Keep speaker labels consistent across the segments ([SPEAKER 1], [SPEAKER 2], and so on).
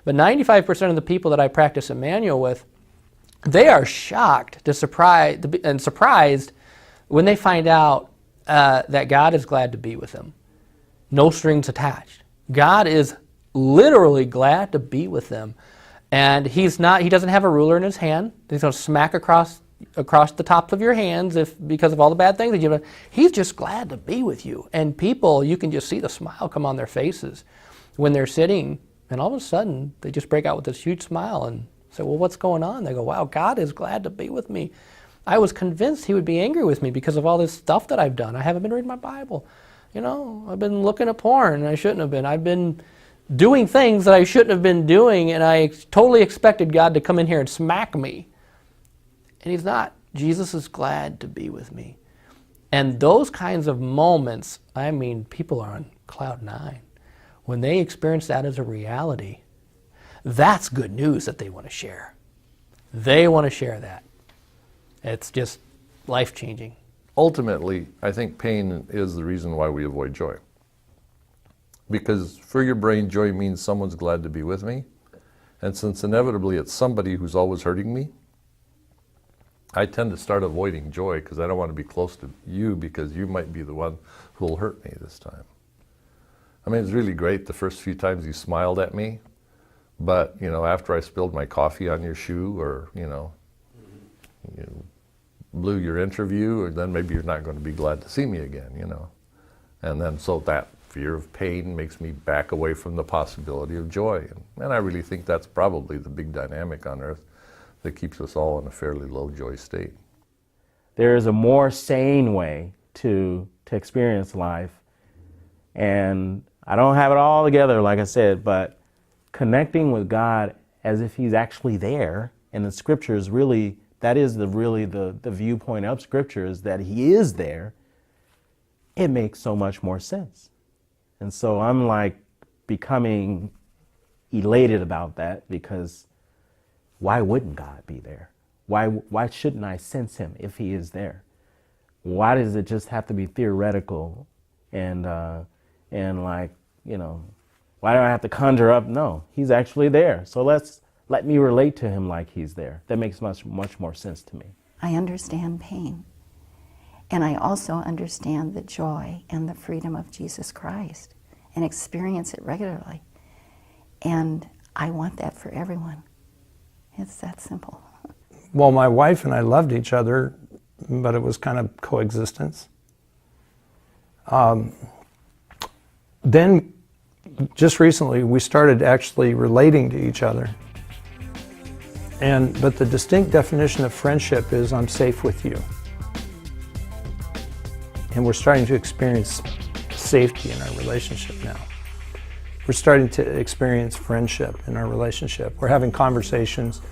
[SPEAKER 1] But 95% of the people that I practice Immanuel with, they are shocked and surprised when they find out that God is glad to be with them. No strings attached. God is literally glad to be with them. And he doesn't have a ruler in his hand. He's going to smack across the tops of your hands because of all the bad things that you've done. He's just glad to be with you. And people, you can just see the smile come on their faces when they're sitting, and all of a sudden they just break out with this huge smile and say, well, what's going on? They go, wow, God is glad to be with me. I was convinced he would be angry with me because of all this stuff that I've done. I haven't been reading my Bible. I've been looking at porn and I shouldn't have been. I've been doing things that I shouldn't have been doing, and I totally expected God to come in here and smack me. And he's not. Jesus is glad to be with me. And those kinds of moments, people are on cloud nine. When they experience that as a reality, that's good news that they want to share. They want to share that. It's just life-changing.
[SPEAKER 2] Ultimately, I think pain is the reason why we avoid joy. Because for your brain, joy means someone's glad to be with me. And since inevitably it's somebody who's always hurting me, I tend to start avoiding joy because I don't want to be close to you because you might be the one who will hurt me this time. It's really great the first few times you smiled at me, but, after I spilled my coffee on your shoe or, you blew your interview, or then maybe you're not going to be glad to see me again, And then so that fear of pain makes me back away from the possibility of joy. And I really think that's probably the big dynamic on earth that keeps us all in a fairly low joy state.
[SPEAKER 3] There is a more sane way to experience life. And I don't have it all together, like I said, but connecting with God as if he's actually there, and the scriptures really, that is the viewpoint of scripture, is that he is there, it makes so much more sense. And so I'm becoming elated about that, because why wouldn't God be there? Why shouldn't I sense him if he is there? Why does it just have to be theoretical and why do I have to conjure up? No, he's actually there. So let me relate to him like he's there. That makes much more sense to me.
[SPEAKER 4] I understand pain. And I also understand the joy and the freedom of Jesus Christ and experience it regularly. And I want that for everyone. It's that simple.
[SPEAKER 5] Well, my wife and I loved each other, but it was kind of coexistence. Then, just recently, we started actually relating to each other. But the distinct definition of friendship is I'm safe with you. And we're starting to experience safety in our relationship now. We're starting to experience friendship in our relationship. We're having conversations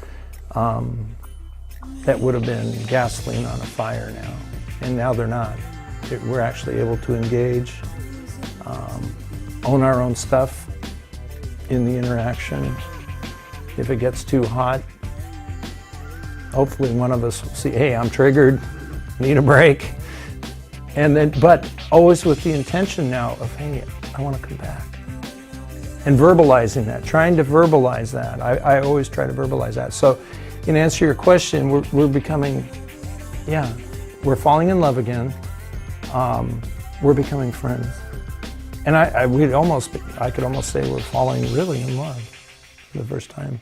[SPEAKER 5] that would have been gasoline on a fire now, and now they're not. We're actually able to engage, own our own stuff in the interaction. If it gets too hot, hopefully one of us will see, hey, I'm triggered, need a break. But always with the intention now of, hey, I want to come back. And verbalizing that, trying to verbalize that. I always try to verbalize that. So in answer to your question, we're becoming, we're falling in love again. We're becoming friends. And I could almost say we're falling really in love for the first time.